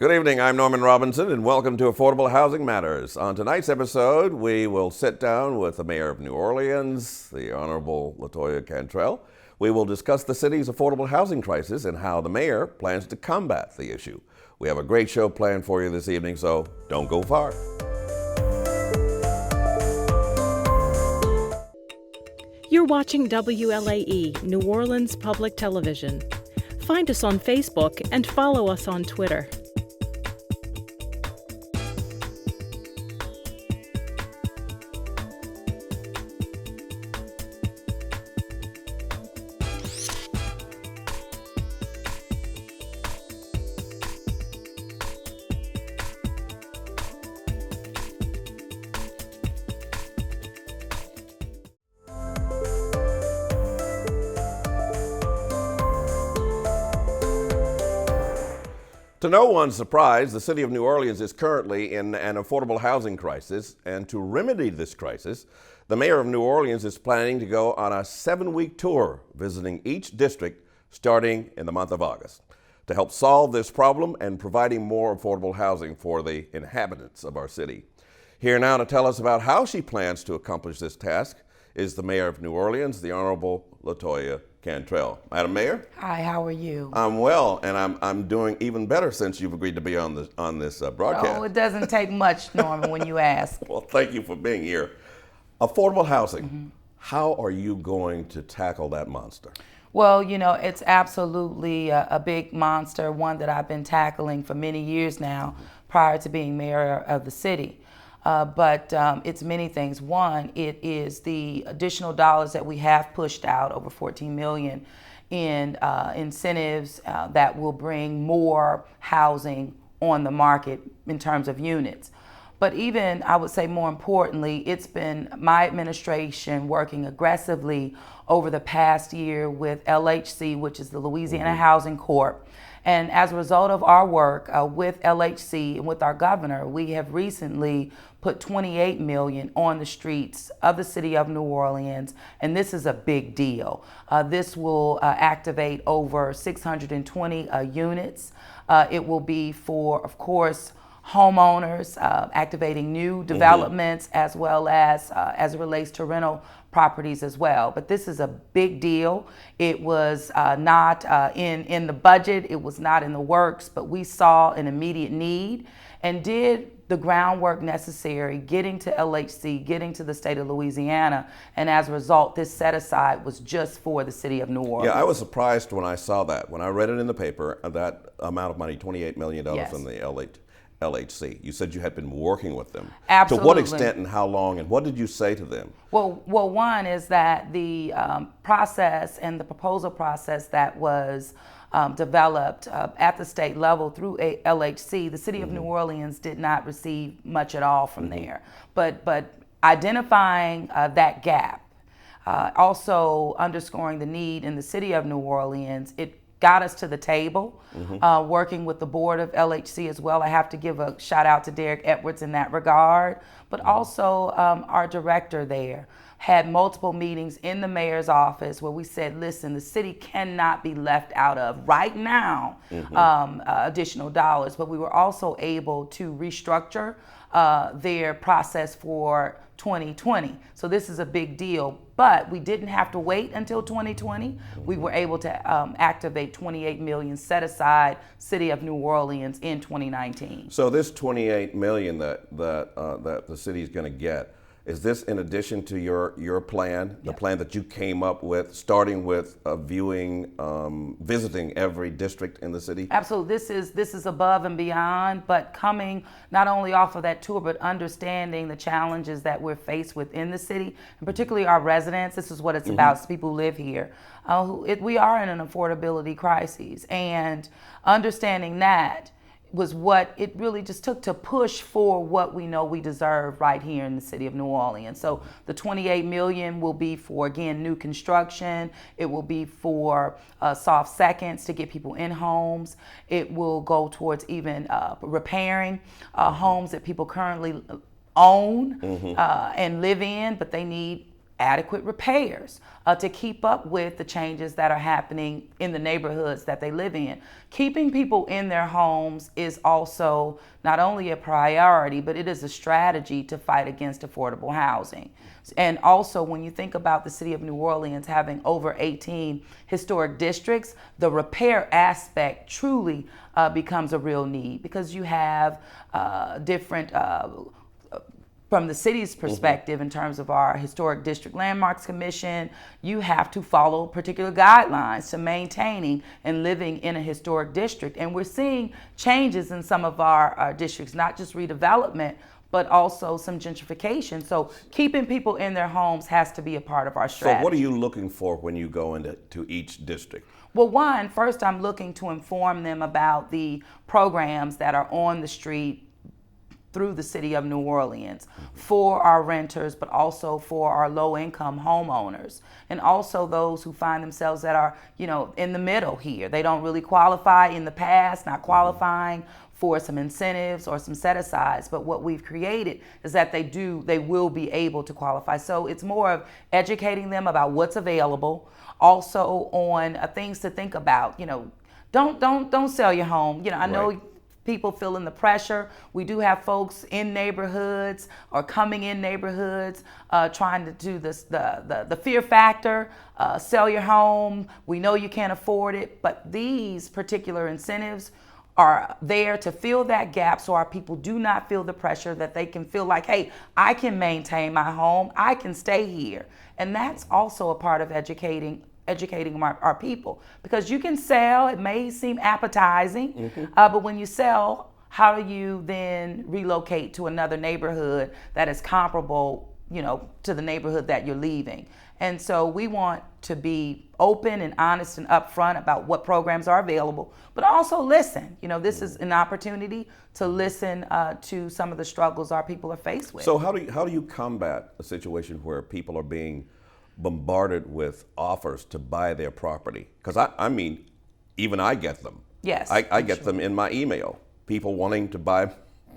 Good evening, I'm Norman Robinson, and welcome to Affordable Housing Matters. On tonight's episode, we will sit down with the Mayor of New Orleans, the Honorable LaToya Cantrell. We will discuss the city's affordable housing crisis and how the mayor plans to combat the issue. We have a great show planned for you this evening, so don't go far. You're watching WLAE, New Orleans Public Television. Find us on Facebook and follow us on Twitter. To no one's surprise, the city of New Orleans is currently in an affordable housing crisis, and to remedy this crisis, the mayor of New Orleans is planning to go on a 7-week tour, visiting each district starting in the month of August, to help solve this problem and providing more affordable housing for the inhabitants of our city. Here now to tell us about how she plans to accomplish this task is the mayor of New Orleans, the Honorable LaToya Cantrell. Madam Mayor? Hi, how are you? I'm well, and I'm doing even better since you've agreed to be on this broadcast. Oh, it doesn't take much, Norman, when you ask. Well, thank you for being here. Affordable housing. How are you going to tackle that monster? Well, you know, it's absolutely a big monster, one that I've been tackling for many years now, prior to being mayor of the city. But it's many things. One, it is the additional dollars that we have pushed out, over $14 million in incentives that will bring more housing on the market in terms of units. But even, I would say more importantly, it's been my administration working aggressively over the past year with LHC, which is the Louisiana Housing Corp. And as a result of our work with LHC and with our governor, we have recently put $28 million on the streets of the city of New Orleans, and this is a big deal. This will activate over 620 units. It will be for, of course, homeowners, activating new developments, as well as it relates to rental properties as well. But this is a big deal. It was not in the budget, it was not in the works, but we saw an immediate need and did the groundwork necessary, getting to LHC, getting to the state of Louisiana, and as a result, this set aside was just for the city of New Orleans. Yeah, I was surprised when I saw that. When I read it in the paper, that amount of money, $28 million from the LHC. You said you had been working with them. Absolutely. To what extent and how long, and what did you say to them? Well, one is that the process and the proposal process that was developed at the state level through LHC, the city of New Orleans did not receive much at all from there. But identifying that gap, also underscoring the need in the city of New Orleans, it got us to the table, working with the board of LHC as well. I have to give a shout out to Derek Edwards in that regard, but also our director there had multiple meetings in the mayor's office where we said, listen, the city cannot be left out of right now additional dollars, but we were also able to restructure their process for 2020. So this is a big deal, but we didn't have to wait until 2020. We were able to activate $28 million set aside City of New Orleans in 2019. So this $28 million that the city is going to get, is this in addition to your plan, the plan that you came up with, starting with visiting every district in the city? Absolutely. This is above and beyond, but coming not only off of that tour, but understanding the challenges that we're faced with in the city, and particularly our residents. This is what it's about, it's people who live here. We are in an affordability crisis, and understanding that was what it really just took to push for what we know we deserve right here in the city of New Orleans. So the $28 million will be for, again, new construction. It will be for soft seconds to get people in homes. It will go towards even repairing homes that people currently own and live in, but they need adequate repairs to keep up with the changes that are happening in the neighborhoods that they live in. Keeping people in their homes is also not only a priority, but it is a strategy to fight against affordable housing. And also, when you think about the city of New Orleans having over 18 historic districts, the repair aspect truly becomes a real need, because you have different from the city's perspective, in terms of our Historic District Landmarks Commission, you have to follow particular guidelines to maintaining and living in a historic district. And we're seeing changes in some of our districts, not just redevelopment, but also some gentrification. So keeping people in their homes has to be a part of our strategy. So what are you looking for when you go into each district? Well, first I'm looking to inform them about the programs that are on the street through the city of New Orleans for our renters, but also for our low-income homeowners, and also those who find themselves that are, in the middle here. They don't really qualify in the past, not qualifying for some incentives or some set-asides, but what we've created is that they will be able to qualify. So it's more of educating them about what's available, also on things to think about. Don't sell your home. I know people feeling the pressure. We do have folks in neighborhoods or coming in neighborhoods trying to do this, the fear factor, sell your home. We know you can't afford it, but these particular incentives are there to fill that gap, so our people do not feel the pressure, that they can feel like, hey, I can maintain my home, I can stay here. And that's also a part of educating our people, because you can sell, it may seem appetizing, but when you sell, how do you then relocate to another neighborhood that is comparable, to the neighborhood that you're leaving? And so we want to be open and honest and upfront about what programs are available, but also listen. This is an opportunity to listen to some of the struggles our people are faced with. So how do you combat a situation where people are being bombarded with offers to buy their property? Because I mean, even I get them. Yes, I get them in my email. People wanting to buy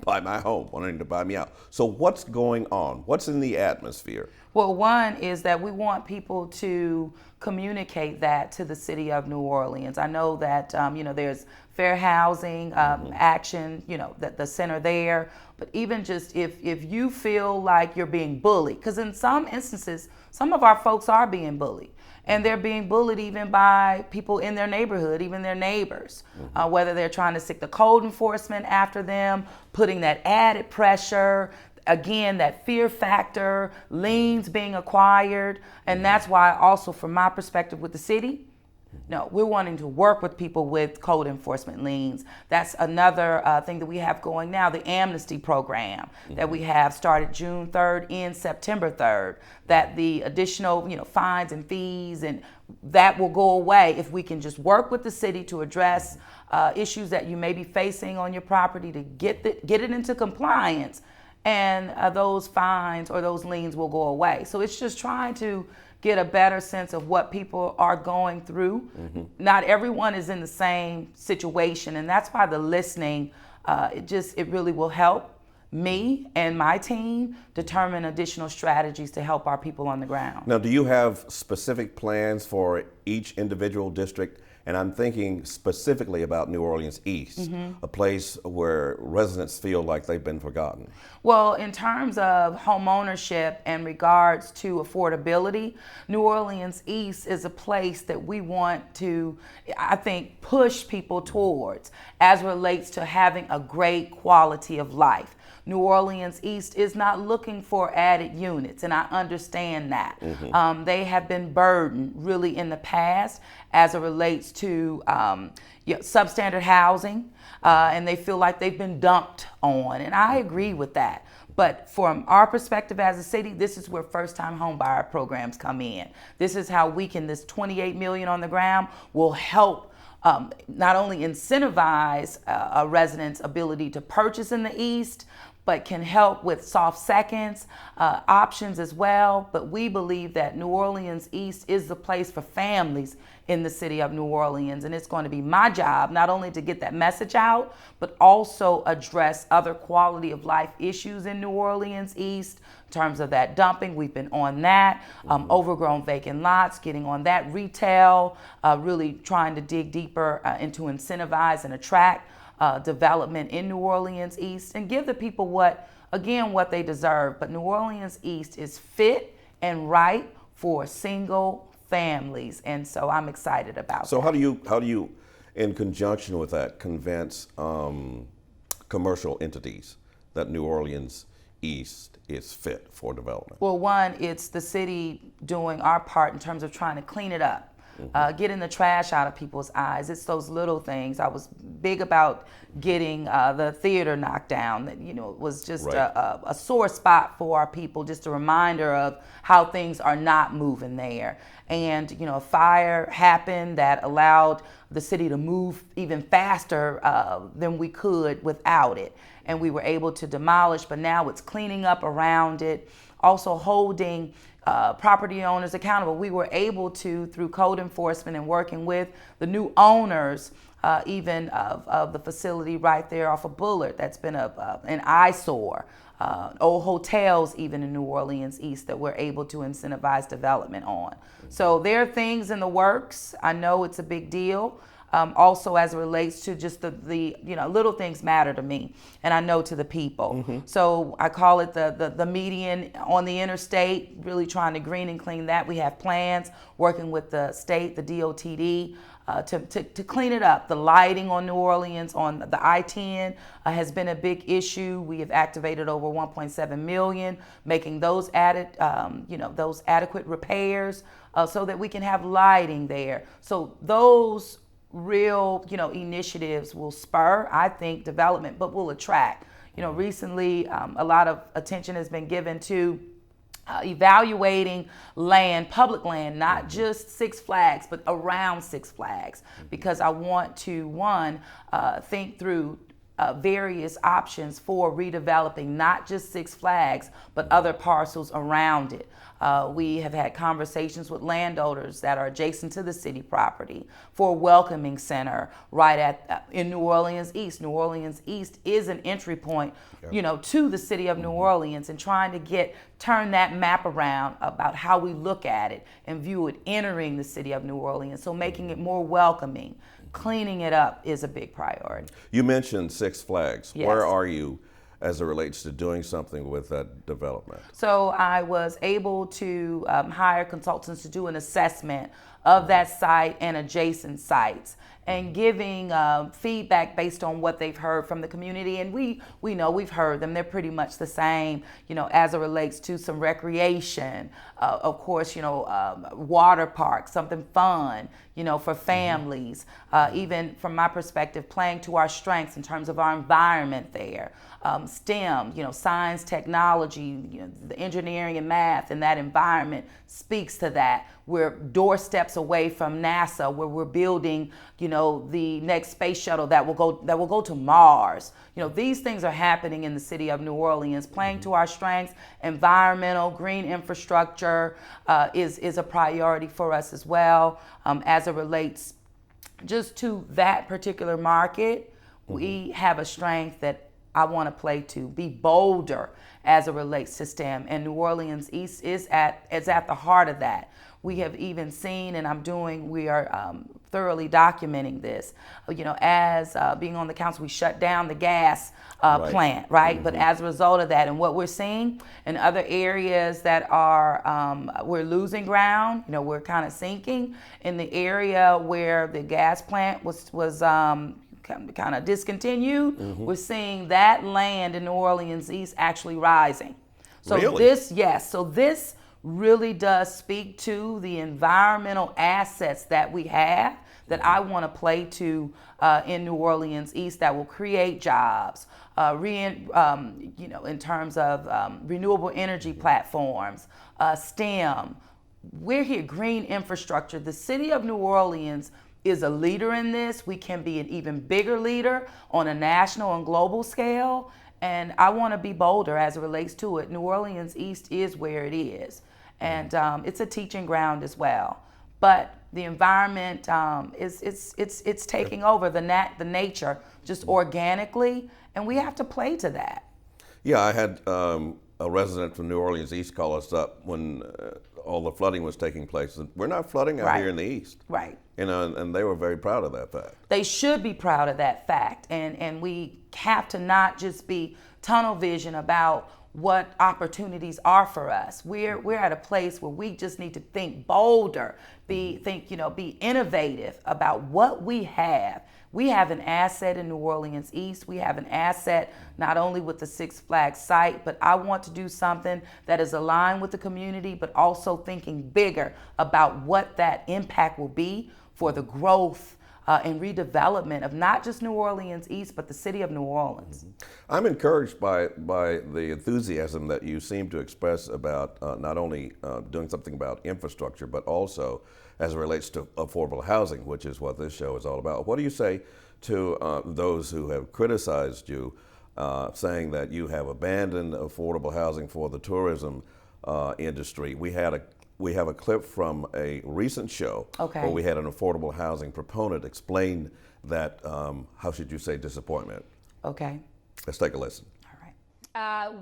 my home, wanting to buy me out. So what's going on? What's in the atmosphere? Well, one is that we want people to communicate that to the city of New Orleans. I know that there's fair housing action, that the center there. But even just if you feel like you're being bullied, because in some instances, some of our folks are being bullied. And they're being bullied even by people in their neighborhood, even their neighbors, whether they're trying to stick the code enforcement after them, putting that added pressure, again, that fear factor, liens being acquired. And that's why also, from my perspective with the city, no, we're wanting to work with people with code enforcement liens. That's another thing that we have going now, the amnesty program that we have started June 3rd and September 3rd, that the additional fines and fees, and that will go away if we can just work with the city to address issues that you may be facing on your property, to get it into compliance, and those fines or those liens will go away. So it's just trying to get a better sense of what people are going through. Not everyone is in the same situation, and that's why the listening, it really will help me and my team determine additional strategies to help our people on the ground. Now, do you have specific plans for each individual district? And I'm thinking specifically about New Orleans East, a place where residents feel like they've been forgotten. Well, in terms of home ownership and regards to affordability, New Orleans East is a place that we want to, I think, push people towards as relates to having a great quality of life. New Orleans East is not looking for added units, and I understand that. They have been burdened really in the past as it relates to substandard housing, and they feel like they've been dumped on, and I agree with that. But from our perspective as a city, this is where first-time home buyer programs come in. This is how we can, this $28 million on the ground will help not only incentivize a resident's ability to purchase in the East, but can help with soft seconds, options as well. But we believe that New Orleans East is the place for families in the city of New Orleans. And it's going to be my job not only to get that message out, but also address other quality of life issues in New Orleans East in terms of that dumping. We've been on that, overgrown vacant lots, getting on that retail, really trying to dig deeper into incentivize and attract development in New Orleans East and give the people what they deserve. But New Orleans East is fit and right for single families, and so I'm excited about So that. how do you, in conjunction with that, convince commercial entities that New Orleans East is fit for development? Well, one, it's the city doing our part in terms of trying to clean it up. Getting the trash out of people's eyes. It's those little things. I was big about getting the theater knocked down. That, it was just Right. a sore spot for our people, just a reminder of how things are not moving there. And, a fire happened that allowed the city to move even faster than we could without it. And we were able to demolish, but now it's cleaning up around it. Also holding property owners accountable. We were able to, through code enforcement and working with the new owners, even of the facility right there off of Bullard, that's been an eyesore. Old hotels, even in New Orleans East, that we're able to incentivize development on. So there are things in the works. I know it's a big deal. Also, as it relates to just the little things matter to me, and I know to the people. So I call it the median on the interstate, really trying to green and clean that. We have plans working with the state, the DOTD, to clean it up. The lighting on New Orleans on the I-10 has been a big issue. We have activated over 1.7 million, making those those adequate repairs so that we can have lighting there. So those real, initiatives will spur, I think, development, but will attract. Recently, a lot of attention has been given to evaluating land, public land, not just Six Flags, but around Six Flags, because I want to, think through various options for redeveloping not just Six Flags, but other parcels around it. We have had conversations with landowners that are adjacent to the city property for a welcoming center right in New Orleans East. New Orleans East is an entry point, to the city of New Orleans, and trying to turn that map around about how we look at it and view it entering the city of New Orleans. So making it more welcoming, cleaning it up is a big priority. You mentioned Six Flags. Yes. Where are you as it relates to doing something with that development? So I was able to hire consultants to do an assessment of that site and adjacent sites, and giving feedback based on what they've heard from the community. And we know we've heard them. They're pretty much the same, as it relates to some recreation, of course, water park, something fun, for families. Even from my perspective, playing to our strengths in terms of our environment there. STEM, science, technology, the engineering and math, and that environment speaks to that. We're doorsteps away from NASA, where we're building, the next space shuttle that will go to Mars. These things are happening in the city of New Orleans. Playing to our strengths, environmental, green infrastructure is a priority for us as well. As it relates just to that particular market, we have a strength that I want to play to, be bolder as it relates to STEM, and New Orleans East is at the heart of that. We have even seen, and we are thoroughly documenting this. As being on the council, we shut down the gas plant, right? But as a result of that, and what we're seeing in other areas that are, we're losing ground. We're kind of sinking in the area where the gas plant was kind of discontinued. We're seeing that land in New Orleans East actually rising. So Really? This really does speak to the environmental assets that we have that I want to play to in New Orleans East that will create jobs, in terms of renewable energy platforms, STEM. We're here, green infrastructure. The city of New Orleans is a leader in this. We can be an even bigger leader on a national and global scale. And I want to be bolder as it relates to it. New Orleans East is where it is. And it's a teaching ground as well. But the environment it's taking over the nature just organically, and we have to play to that. Yeah, I had a resident from New Orleans East call us up when all the flooding was taking place. We're not flooding out here in the East. Right. You know, and they were very proud of that fact. They should be proud of that fact, and we have to not just be tunnel vision about what opportunities are for us. We're at a place where we just need to think bolder, be innovative about what we have. We have an asset in New Orleans East. We have an asset not only with the Six Flags site, but I want to do something that is aligned with the community, but also thinking bigger about what that impact will be for the growth and redevelopment of not just New Orleans East, but the city of New Orleans. I'm encouraged by the enthusiasm that you seem to express about not only doing something about infrastructure, but also as it relates to affordable housing, which is what this show is all about. What do you say to those who have criticized you, saying that you have abandoned affordable housing for the tourism industry? We have a clip from a recent show where we had an affordable housing proponent explain that, how should you say, disappointment. Okay. Let's take a listen.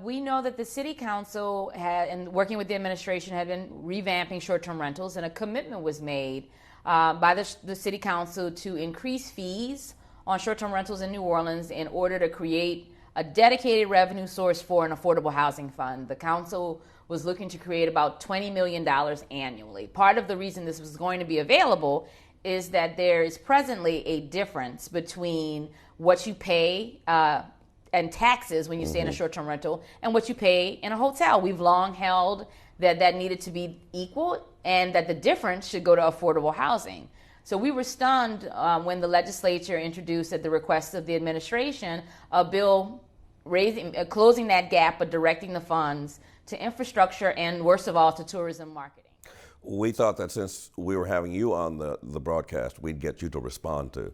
We know that the City Council had, and working with the administration, had been revamping short-term rentals, and a commitment was made by the City Council to increase fees on short-term rentals in New Orleans in order to create a dedicated revenue source for an affordable housing fund. The council was looking to create about $20 million annually. Part of the reason this was going to be available is that there is presently a difference between what you pay and taxes when you stay in a short-term rental and what you pay in a hotel. We've long held that needed to be equal and that the difference should go to affordable housing. So we were stunned when the legislature introduced, at the request of the administration, a bill closing that gap but directing the funds to infrastructure and, worst of all, to tourism marketing. We thought that since we were having you on the broadcast, we'd get you to respond to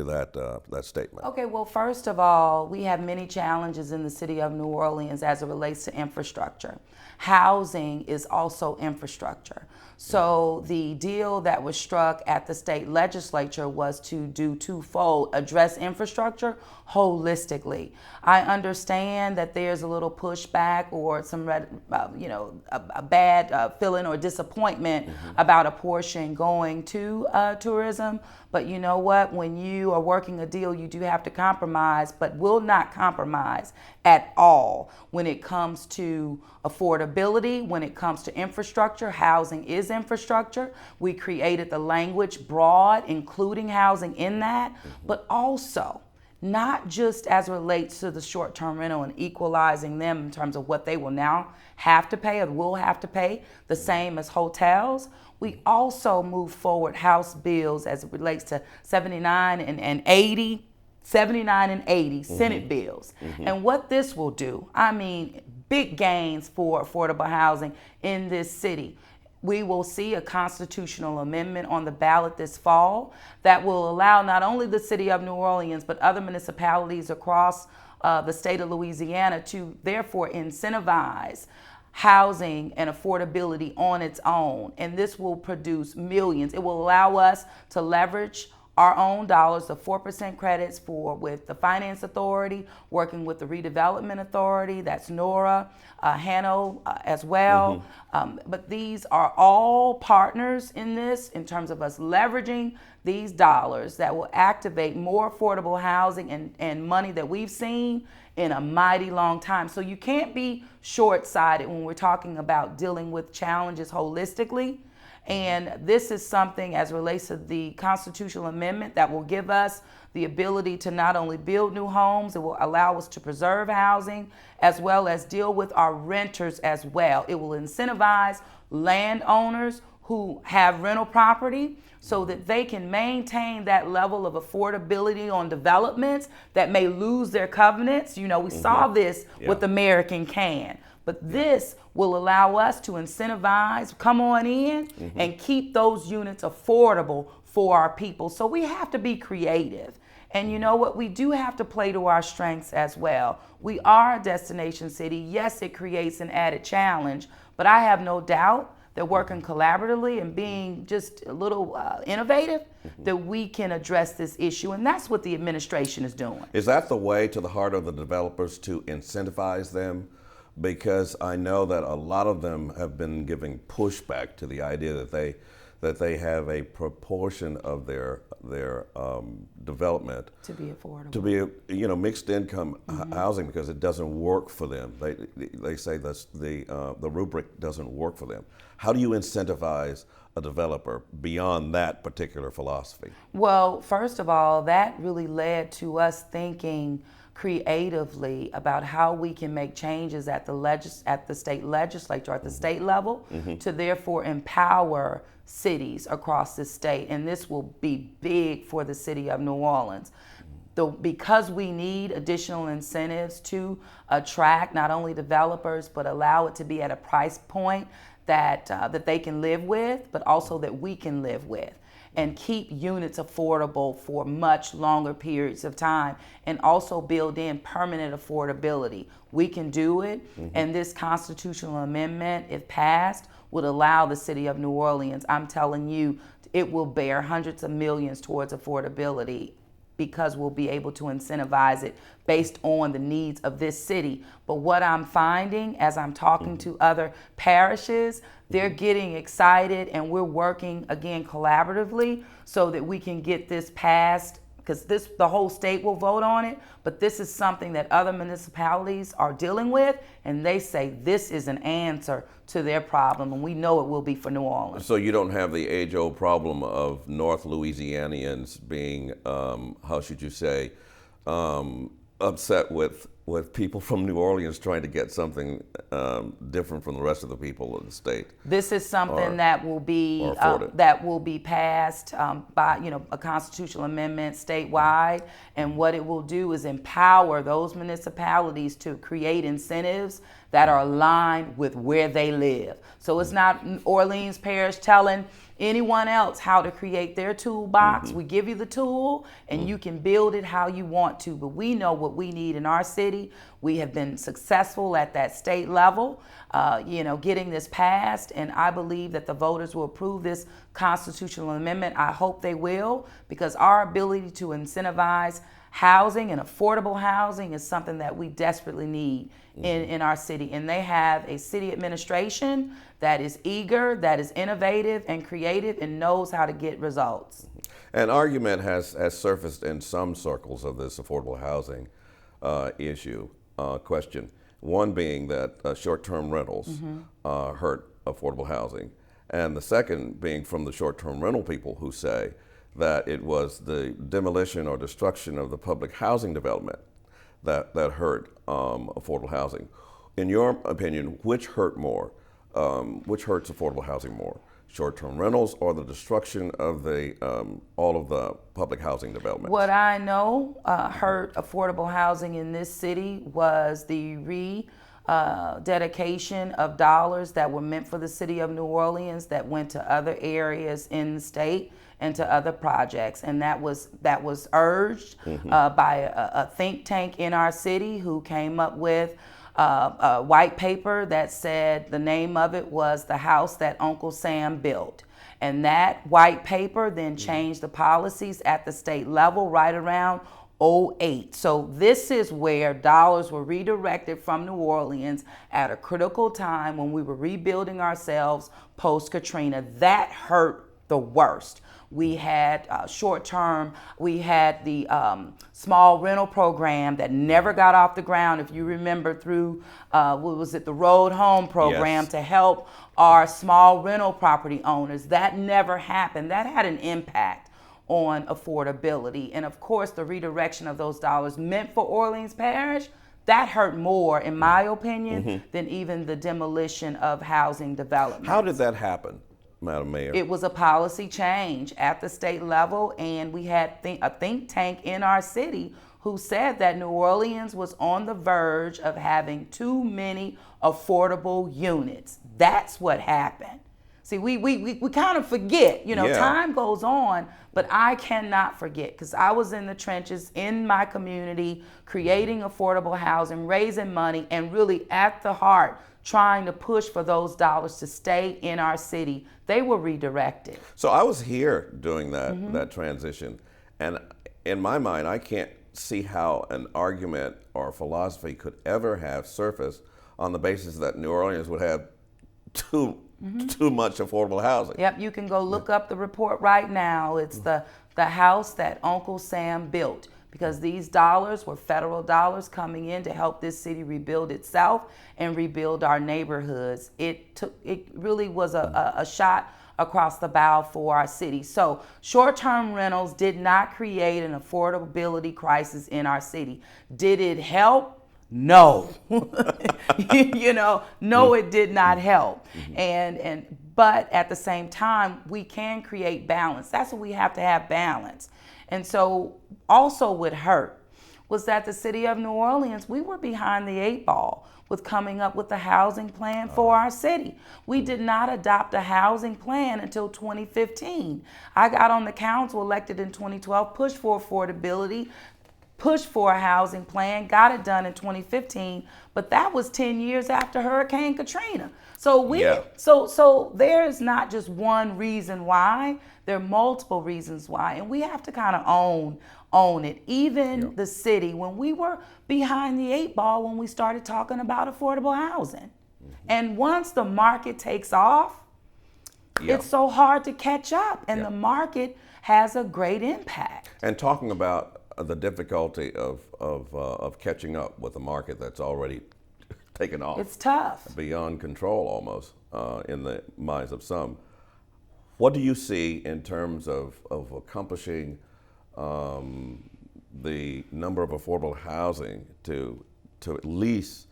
that statement. Okay, well, first of all, we have many challenges in the city of New Orleans as it relates to infrastructure. Housing is also infrastructure. So the deal that was struck at the state legislature was to do twofold: address infrastructure holistically. I understand that there's a little pushback or some, a bad feeling or disappointment about a portion going to tourism. But you know what? When you are working a deal, you do have to compromise, but will not compromise at all when it comes to affordability, when it comes to infrastructure. Housing is infrastructure. We created the language broad, including housing in that, but also not just as it relates to the short-term rental and equalizing them in terms of what they will now have to pay or will have to pay, the same as hotels. We also move forward House bills as it relates to 79 and 80 Senate bills. And what this will do, big gains for affordable housing in this city. We will see a constitutional amendment on the ballot this fall that will allow not only the city of New Orleans, but other municipalities across the state of Louisiana to therefore incentivize housing and affordability on its own. And this will produce millions. It will allow us to leverage our own dollars, the 4% credits with the Finance Authority, working with the Redevelopment Authority, that's NORA, HANO as well. But these are all partners in this in terms of us leveraging these dollars that will activate more affordable housing and money that we've seen in a mighty long time. So you can't be short-sighted when we're talking about dealing with challenges holistically. And this is something as it relates to the constitutional amendment that will give us the ability to not only build new homes, it will allow us to preserve housing as well as deal with our renters as well. It will incentivize landowners who have rental property so that they can maintain that level of affordability on developments that may lose their covenants. You know, we saw this with American Can. But this will allow us to incentivize, come on in, and keep those units affordable for our people. So we have to be creative. And you know what? We do have to play to our strengths as well. We are a destination city. Yes, it creates an added challenge, but I have no doubt that working collaboratively and being just a little innovative, that we can address this issue. And that's what the administration is doing. Is that the way to the heart of the developers, to incentivize them? Because I know that a lot of them have been giving pushback to the idea that they have a proportion of their development To be affordable. to be mixed income housing, because it doesn't work for them. They say the rubric doesn't work for them. How do you incentivize a developer beyond that particular philosophy? Well, first of all, that really led to us thinking creatively about how we can make changes at the state legislature, at the state level, to therefore empower cities across the state. And this will be big for the city of New Orleans. Because we need additional incentives to attract not only developers, but allow it to be at a price point that they can live with, but also that we can live with, and keep units affordable for much longer periods of time, and also build in permanent affordability. We can do it, and this constitutional amendment, if passed, would allow the city of New Orleans, I'm telling you, it will bear hundreds of millions towards affordability, because we'll be able to incentivize it based on the needs of this city. But what I'm finding as I'm talking to other parishes, they're getting excited, and we're working again collaboratively so that we can get this passed, because the whole state will vote on it, but this is something that other municipalities are dealing with, and they say this is an answer to their problem, and we know it will be for New Orleans. So you don't have the age-old problem of North Louisianians being, how should you say, upset with people from New Orleans trying to get something different from the rest of the people of the state. This is something that will be passed by a constitutional amendment statewide, and what it will do is empower those municipalities to create incentives that are aligned with where they live. So it's not Orleans Parish telling anyone else how to create their toolbox. We give you the tool, and you can build it how you want to, but we know what we need in our city. We have been successful at that state level, getting this passed, and I believe that the voters will approve this constitutional amendment. I hope they will, because our ability to incentivize housing and affordable housing is something that we desperately need in our city. And they have a city administration that is eager, that is innovative and creative, and knows how to get results. An argument has surfaced in some circles of this affordable housing question. One being that short-term rentals hurt affordable housing, and the second being from the short-term rental people who say that it was the demolition or destruction of the public housing development that hurt affordable housing. In your opinion, which hurt more? Which hurts affordable housing more? Short-term rentals or the destruction of all of the public housing development? What I know hurt affordable housing in this city was the dedication of dollars that were meant for the city of New Orleans that went to other areas in the state and to other projects, and that was urged by a think tank in our city who came up with a white paper that said the name of it was The House That Uncle Sam Built. And that white paper then changed the policies at the state level right around 2008. So this is where dollars were redirected from New Orleans at a critical time when we were rebuilding ourselves post-Katrina. That hurt the worst. We had short-term, we had the small rental program that never got off the ground. If you remember through, the Road Home program to help our small rental property owners. That never happened. That had an impact on affordability. And of course, the redirection of those dollars meant for Orleans Parish, that hurt more, in my opinion, than even the demolition of housing development. How did that happen, Madam Mayor? It was a policy change at the state level, and we had a think tank in our city who said that New Orleans was on the verge of having too many affordable units. That's what happened. See, we kind of forget, you know, Yeah. time goes on, but I cannot forget because I was in the trenches in my community, creating affordable housing, raising money, and really at the heart, trying to push for those dollars to stay in our city. They were redirected. So I was here doing that transition, and in my mind, I can't see how an argument or philosophy could ever have surfaced on the basis that New Orleans would have too much affordable housing. Yep, you can go look up the report right now. It's the house that Uncle Sam built, because these dollars were federal dollars coming in to help this city rebuild itself and rebuild our neighborhoods. It really was a shot across the bow for our city. So short-term rentals did not create an affordability crisis in our city. Did it help? No. You know, no, it did not help. But at the same time, we can create balance. That's what we have to have, balance. And so also what hurt was that the city of New Orleans, we were behind the 8 ball with coming up with the housing plan for our city. We did not adopt a housing plan until 2015. I got on the council, elected in 2012, pushed for affordability, pushed for a housing plan, got it done in 2015, but that was 10 years after Hurricane Katrina. So so there's not just one reason why, there are multiple reasons why, and we have to kind of own it. Even the city, when we were behind the 8 ball when we started talking about affordable housing. And once the market takes off, it's so hard to catch up, and the market has a great impact. And talking about the difficulty of catching up with a market that's already taken off. It's tough. Beyond control almost in the minds of some. What do you see in terms of accomplishing the number of affordable housing to at least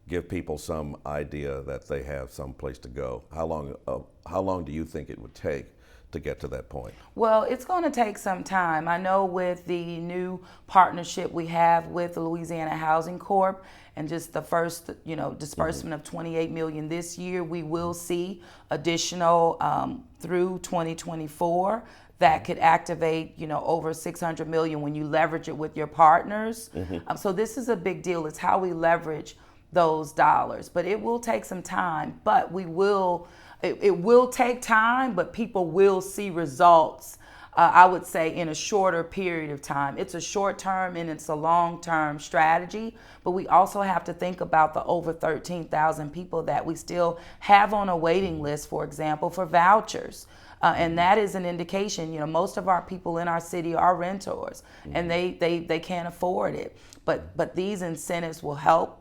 give people some idea that they have some place to go? How long do you think it would take to get to that point? Well, it's going to take some time. I know with the new partnership we have with the Louisiana Housing Corp and just the first, disbursement of $28 million this year, we will see additional through 2024 that could activate, over $600 million when you leverage it with your partners. So this is a big deal. It's how we leverage those dollars, but it will take some time. But it will take time, but people will see results, I would say, in a shorter period of time. It's a short-term and it's a long-term strategy, but we also have to think about the over 13,000 people that we still have on a waiting list, for example, for vouchers. And that is an indication, most of our people in our city are renters and they can't afford it. But these incentives will help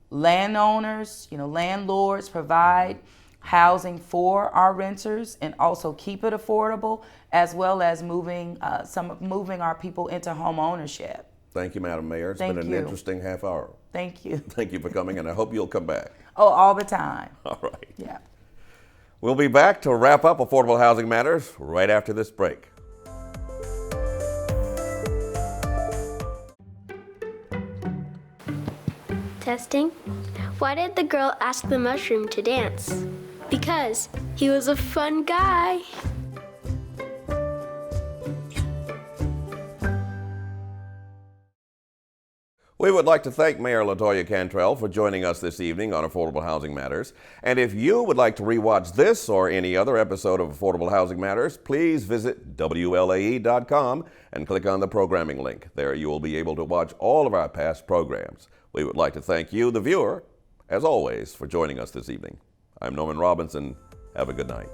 landowners, landlords provide housing for our renters and also keep it affordable, as well as moving our people into home ownership. Thank you, Madam Mayor. It's been an interesting half hour. Thank you. Thank you for coming, and I hope you'll come back. Oh, all the time. All right. Yeah. We'll be back to wrap up Affordable Housing Matters right after this break. Testing. Why did the girl ask the mushroom to dance? Because he was a fun guy. We would like to thank Mayor LaToya Cantrell for joining us this evening on Affordable Housing Matters. And if you would like to rewatch this or any other episode of Affordable Housing Matters, please visit WLAE.gov and click on the programming link. There you will be able to watch all of our past programs. We would like to thank you, the viewer, as always, for joining us this evening. I'm Norman Robinson. Have a good night.